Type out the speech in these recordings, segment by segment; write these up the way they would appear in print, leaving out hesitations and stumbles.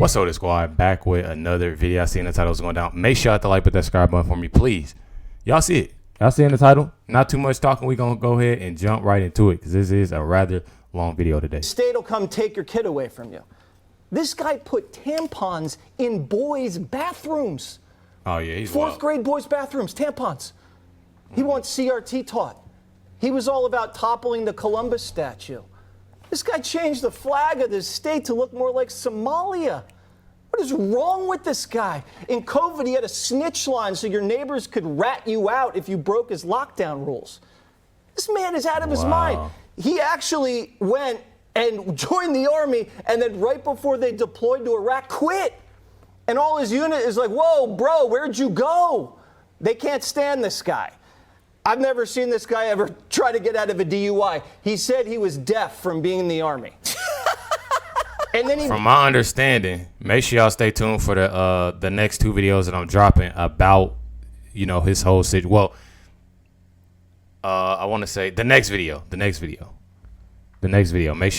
What's up, squad? Back with another video. I seen the title was going down. Make sure you hit the like, but that subscribe button for me, please. Y'all see it? Y'all see in the title? Not too much talking. We gonna go ahead and jump right into it because this is a rather long video today. State will come take your kid away from you. This guy put tampons in boys' bathrooms. Oh yeah, he's Fourth wild. grade boys' bathrooms, tampons. He wants CRT taught. He was all about toppling the Columbus statue. This guy changed the flag of this state to look more like Somalia. What is wrong with this guy? In COVID, he had a snitch line so your neighbors could rat you out if you broke his lockdown rules. This man is out of his mind. He actually went and joined the army, and then right before they deployed to Iraq, quit. And all his unit is like, whoa, bro, where'd you go? They can't stand this guy. I've never seen this guy ever try to get out of a DUI. He said he was deaf from being in the army. And then from my understanding, make sure y'all stay tuned for the next two videos that I'm dropping about, you know, his whole situation. Well, I want to say the next video. Make sure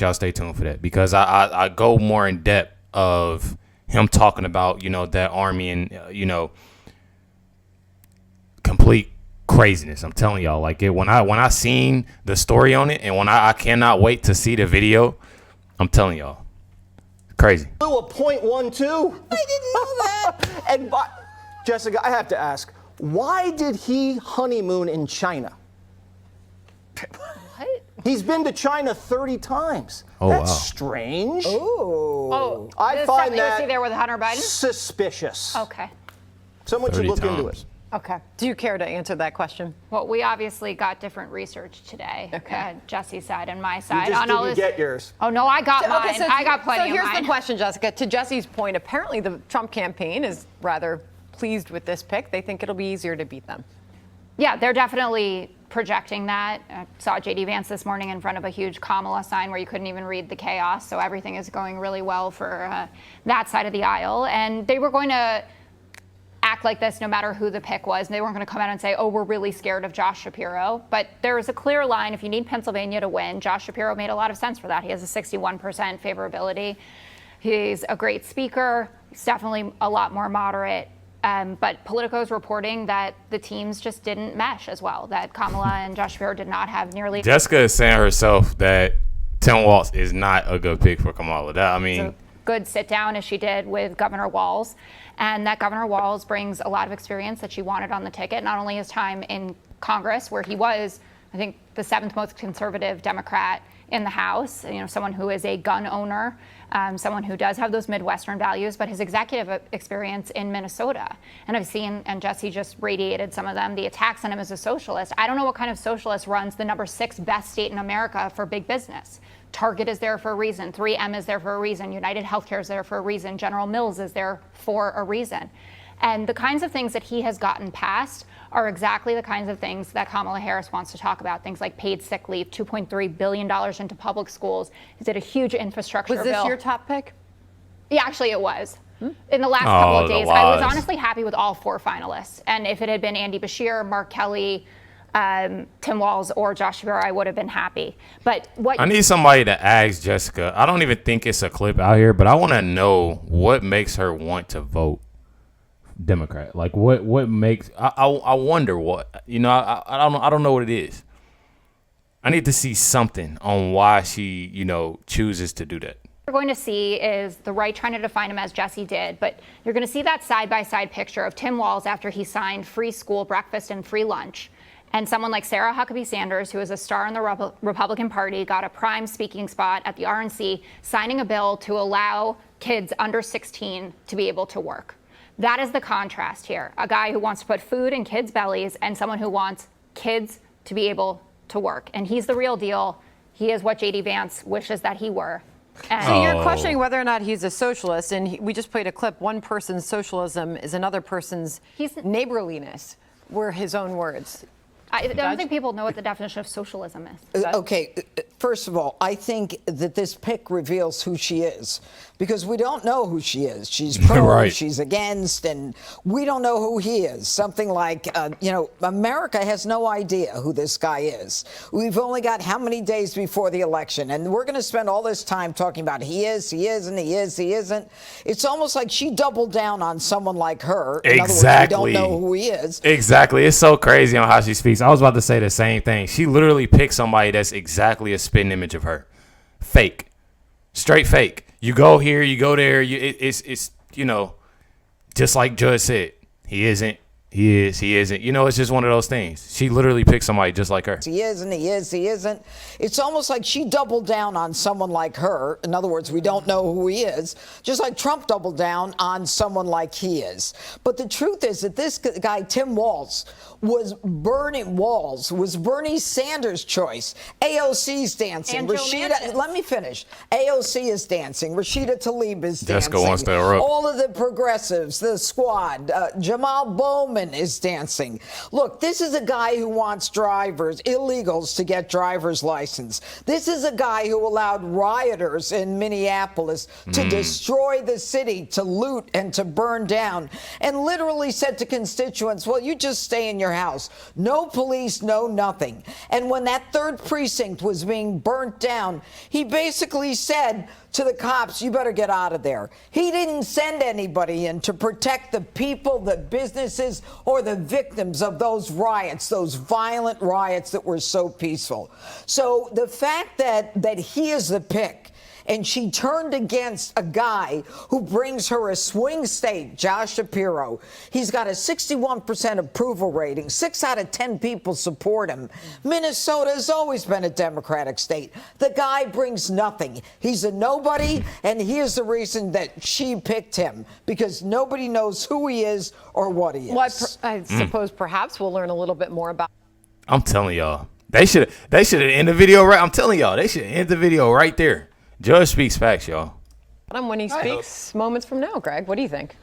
y'all stay tuned for that because I go more in depth of him talking about, you know, that army and, you know, complete craziness. I'm telling y'all, like it when I seen the story on it and when I cannot wait to see the video. I'm telling y'all, crazy. Blew a .12. I didn't know that. And Jessica, I have to ask, why did he honeymoon in China? What? He's been to China 30 times. Oh, That's wow. strange. Oh, I find that was he there with Hunter Biden? suspicious. Okay. Someone should 30 look into times. it. Okay. Do you care to answer that question? Well, we obviously got different research today. Okay. Jesse's side and my You side. just on all didn't this. get yours. Oh no, I got mine. Okay, I got plenty So here's of mine. the question, Jessica. To Jesse's point, apparently the Trump campaign is rather pleased with this pick. They think it'll be easier to beat them. Yeah, they're definitely projecting that. I saw J.D. Vance this morning in front of a huge Kamala sign where you couldn't even read the chaos. So everything is going really well for that side of the aisle. And they were going to act like this no matter who the pick was. And they weren't going to come out and say, oh, we're really scared of Josh Shapiro. But there is a clear line. If you need Pennsylvania to win, Josh Shapiro made a lot of sense for that. He has a 61% favorability. He's a great speaker. He's definitely a lot more moderate. But Politico is reporting that the teams just didn't mesh as well, that Kamala and Josh Shapiro did not have nearly. Jessica is saying herself that Tim Walz is not a good pick for Kamala. That, I mean, Good sit down as she did with Governor Walz, and that Governor Walz brings a lot of experience that she wanted on the ticket, not only his time in Congress, where he was, I think, the 7th most conservative Democrat in the House, you know, someone who is a gun owner, someone who does have those Midwestern values, but his executive experience in Minnesota. And I've seen, and Jesse just radiated some of them, the attacks on him as a socialist. I don't know what kind of socialist runs the number 6 best state in America for big business. Target is there for a reason. 3M is there for a reason. United Healthcare is there for a reason. General Mills is there for a reason. And the kinds of things that he has gotten past are exactly the kinds of things that Kamala Harris wants to talk about. Things like paid sick leave, $2.3 billion into public schools. He did a huge infrastructure bill. Was this your top pick? Yeah, actually it was. In the last couple of days, the I was lies. honestly happy with all 4 finalists. And if it had been Andy Beshear, Mark Kelly, Tim Walz, or Josh Shapiro, I would have been happy. But what I need somebody to ask Jessica. I don't even think it's a clip out here, but I want to know what makes her want to vote Democrat. Like what makes I wonder what, you know, I don't know what it is. I need to see something on why she, you know, chooses to do that. you're going to see is the right trying to define him as Jesse did, but you're going to see that side-by-side picture of Tim Walz after he signed free school breakfast and free lunch. And someone like Sarah Huckabee Sanders, who is a star in the Republican Party, got a prime speaking spot at the RNC, signing a bill to allow kids under 16 to be able to work. That is the contrast here. A guy who wants to put food in kids' bellies and someone who wants kids to be able to work. And he's the real deal. He is what J.D. Vance wishes that he were. And So you're questioning whether or not he's a socialist, and we just played a clip. One person's socialism is another person's neighborliness, were his own words. I don't think people know what the definition of socialism is. Okay, first of all, I think that this pic reveals who she is because we don't know who she is. She's pro, Right. she's against, and we don't know who he is. Something like, America has no idea who this guy is. We've only got how many days before the election, and we're going to spend all this time talking about he is, he isn't, he is, he isn't. It's almost like she doubled down on someone like her. In Exactly. other words, we don't know who he is. Exactly. It's so crazy on how she speaks. I was about to say the same thing. She literally picked somebody that's exactly a spitting image of her. Fake. Straight fake. You go here, you go there. It's just like Judge said. He isn't. He is. He isn't. It's just one of those things. She literally picked somebody just like her. He is and he is, he isn't. It's almost like she doubled down on someone like her. In other words, we don't know who he is, just like Trump doubled down on someone like he is. But the truth is that this guy, Tim Walz, was Bernie Sanders' choice. AOC's dancing. And Joe Manchin. Let me finish. AOC is dancing. Rashida Tlaib is dancing. Jessica wants to erupt. All of the progressives, the squad, Jamal Bowman is dancing. Look, this is a guy who wants illegals to get driver's license. This is a guy who allowed rioters in Minneapolis to destroy the city, to loot and to burn down, and literally said to constituents, well, you just stay in your house. No police, no nothing. And when that third precinct was being burnt down, he basically said to the cops, you better get out of there. He didn't send anybody in to protect the people, the businesses, or the victims of those riots, those violent riots that were so peaceful. So the fact that he is the pick, and she turned against a guy who brings her a swing state, Josh Shapiro. He's got a 61% approval rating. 6 out of 10 people support him. Minnesota has always been a Democratic state. The guy brings nothing. He's a nobody, and here's the reason that she picked him, because nobody knows who he is or what he is. Well, I suppose perhaps we'll learn a little bit more about. I'm telling y'all. They should end the video right. I'm telling y'all, they should end the video right there. Judge speaks facts, y'all. When he speaks moments from now, Greg, what do you think?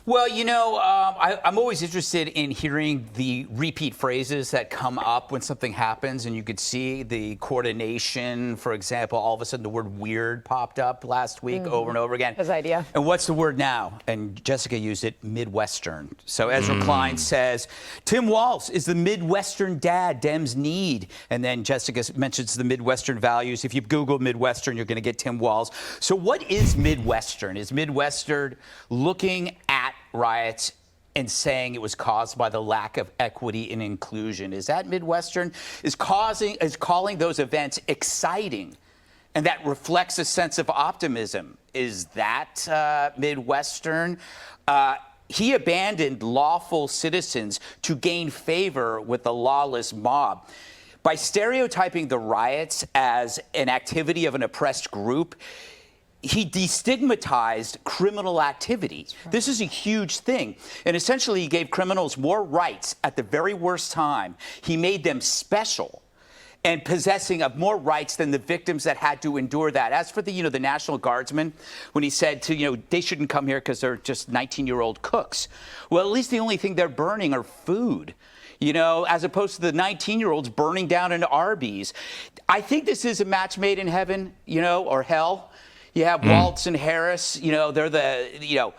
Well, I'm always interested in hearing the repeat phrases that come up when something happens, and you could see the coordination. For example, all of a sudden the word weird popped up last week over and over again. His idea. And what's the word now? And Jessica used it, Midwestern. So Ezra Klein says, Tim Walz is the Midwestern dad Dems need. And then Jessica mentions the Midwestern values. If you Google Midwestern, you're going to get Tim Walz. So what is Midwestern? Is Midwestern looking at riots and saying it was caused by the lack of equity and inclusion? Is that Midwestern? Is calling those events exciting, and that reflects a sense of optimism? Is that Midwestern? He abandoned lawful citizens to gain favor with the lawless mob. By stereotyping the riots as an activity of an oppressed group, he destigmatized criminal activity. Right. This is a huge thing. And essentially, he gave criminals more rights at the very worst time. He made them special and possessing of more rights than the victims that had to endure that. As for the National Guardsmen, when he said they shouldn't come here because they're just 19-year-old cooks. Well, at least the only thing they're burning are food. As opposed to the 19-year-olds burning down an Arby's. I think this is a match made in heaven, or hell. You have Walz and Harris, they're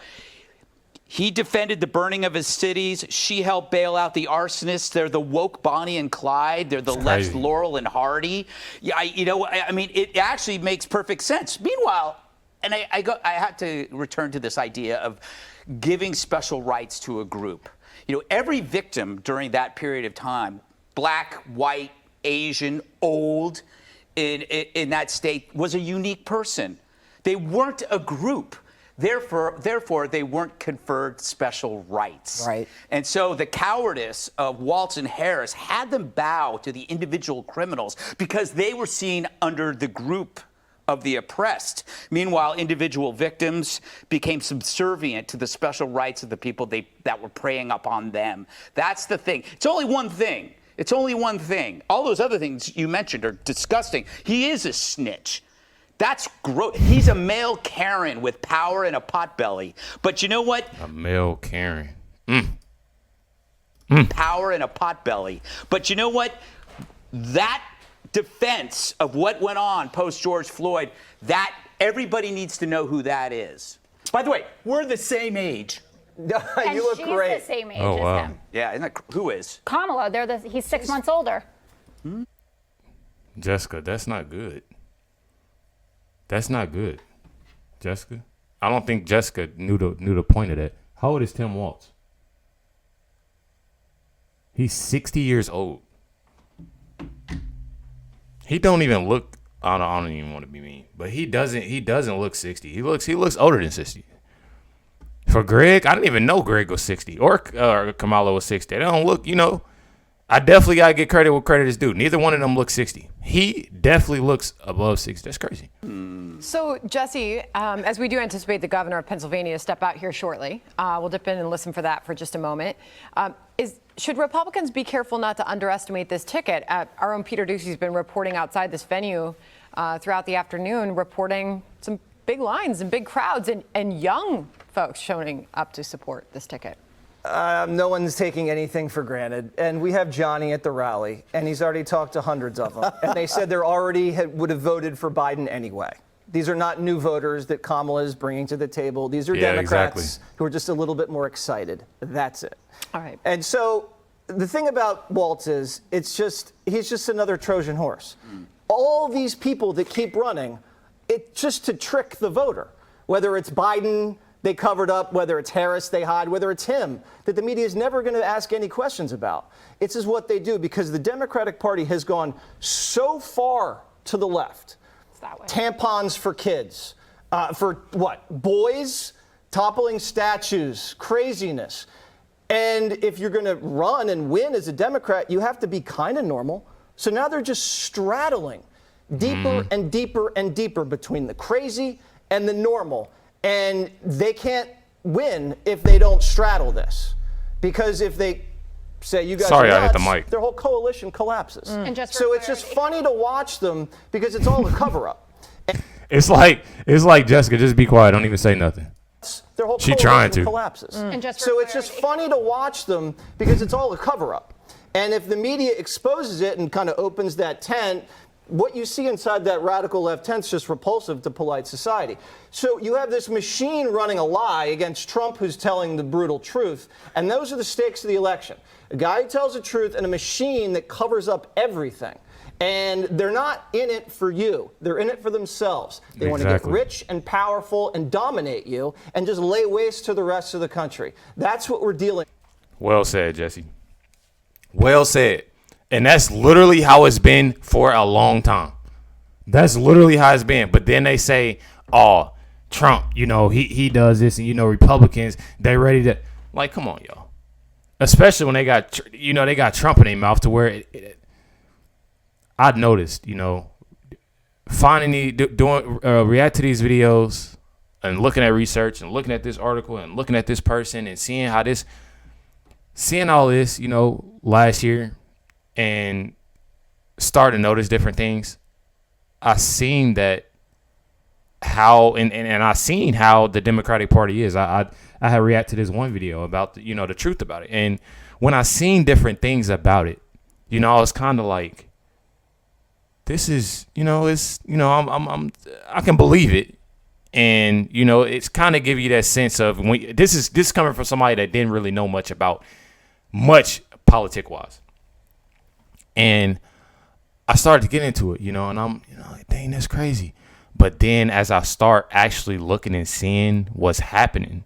he defended the burning of his cities. She helped bail out the arsonists. They're the woke Bonnie and Clyde. They're the less Laurel and Hardy. Yeah, it actually makes perfect sense. Meanwhile, and I have to return to this idea of giving special rights to a group. Every victim during that period of time, black, white, Asian, old, in that state, was a unique person. They weren't a group. Therefore, they weren't conferred special rights. Right. And so the cowardice of Walz and Harris had them bow to the individual criminals because they were seen under the group of the oppressed. Meanwhile, individual victims became subservient to the special rights of the people that were preying upon them. That's the thing. It's only one thing. It's only one thing. All those other things you mentioned are disgusting. He is a snitch. That's gross. He's a male Karen with power and a potbelly. But you know what? A male Karen. power and a potbelly. But you know what? That defense of what went on post George Floyd, that everybody needs to know who that is. By the way, we're the same age. And You look she's great. the same age Oh, as wow. him. Yeah, isn't that, who is? Kamala, he's 6 months older. Jessica, that's not good. That's not good. Jessica, I don't think Jessica knew the point of that. How old is Tim Walz? He's 60 years old. He don't even look. I don't even want to be mean, but he doesn't look 60. He looks older than 60. For Greg, I didn't even know Greg was 60 or Kamala was 60. They don't look, I definitely got to get credit where credit is due. Neither one of them looks 60. He definitely looks above 60. That's crazy. So, Jesse, as we do anticipate the governor of Pennsylvania to step out here shortly, we'll dip in and listen for that for just a moment. Should Republicans be careful not to underestimate this ticket? Our own Peter Ducey's been reporting outside this venue throughout the afternoon, reporting some big lines and big crowds and young folks showing up to support this ticket. No one's taking anything for granted. And we have Johnny at the rally, and he's already talked to hundreds of them. And they said they already would have voted for Biden anyway. These are not new voters that Kamala is bringing to the table. These are Democrats exactly. who are just a little bit more excited. That's it. All right. And so the thing about Walz is he's just another Trojan horse. All these people that keep running, it's just to trick the voter. Whether it's Biden, they covered up, whether it's Harris, they hide, whether it's him, that the media is never going to ask any questions about. It's just what they do because the Democratic Party has gone so far to the left. It's that way. Tampons for kids, for what? Boys, toppling statues, craziness. And if you're going to run and win as a Democrat, you have to be kind of normal. So now they're just straddling deeper and deeper and deeper between the crazy and the normal. And they can't win if they don't straddle this. Because if they say you guys Sorry, are I hit nuts, the mic. their whole coalition collapses. And just for So it's just funny to watch them because it's all a cover-up. It's like Jessica, just be quiet. Don't even say nothing. Their whole She coalition trying to. collapses. And just for So it's just clarity- funny to watch them because it's all a cover-up. And if the media exposes it and kind of opens that tent, what you see inside that radical left tent is just repulsive to polite society. So you have this machine running a lie against Trump who's telling the brutal truth, and those are the stakes of the election. A guy who tells the truth and a machine that covers up everything. And they're not in it for you. They're in it for themselves. They want to get Exactly. rich and powerful and dominate you and just lay waste to the rest of the country. That's what we're dealing with. Well said, Jesse. Well said. And that's literally how it's been for a long time. That's literally how it's been. But then they say, oh, Trump, he does this. And, Republicans, they ready to. Like, come on, y'all. Especially when they got, they got Trump in their mouth to where I'd noticed, finding react to these videos and looking at research and looking at this article and looking at this person and seeing all this, last year and started to notice different things. I seen that how and I seen how the Democratic Party is. I had react to this one video about the truth about it, and when I seen different things about it, I was kind of like, this is I can believe it, and it's kind of give you that sense of when this is coming from somebody that didn't really know much politic wise. And I started to get into it, and I'm, like, dang, that's crazy. But then as I start actually looking and seeing what's happening,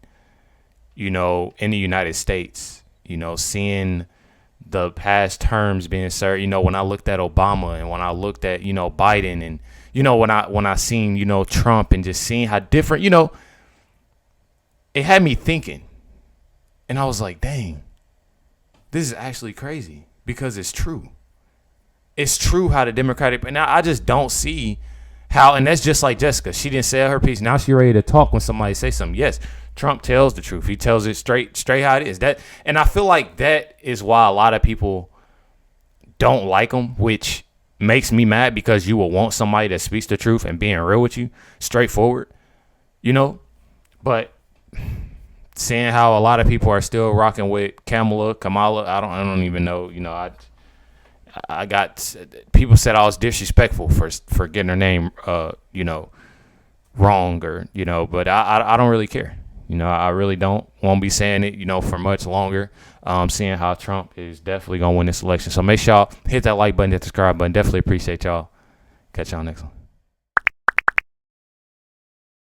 in the United States, seeing the past terms being served, when I looked at Obama and when I looked at, Biden and, when I seen, Trump and just seeing how different, it had me thinking. And I was like, dang, this is actually crazy because it's true. It's true how the Democratic, and I just don't see how, and that's just like Jessica. She didn't say her piece. Now she ready to talk when somebody say something. Yes, Trump tells the truth. He tells it straight how it is. And I feel like that is why a lot of people don't like him, which makes me mad because you will want somebody that speaks the truth and being real with you, straightforward, But seeing how a lot of people are still rocking with Kamala. I don't even know. You know, I got people said I was disrespectful for getting her name, you know, wrong or, you know, but I don't really care. You know, I really won't be saying it, you know, for much longer. Seeing how Trump is definitely going to win this election. So make sure y'all hit that like button, hit the subscribe button. Definitely appreciate y'all. Catch y'all next one.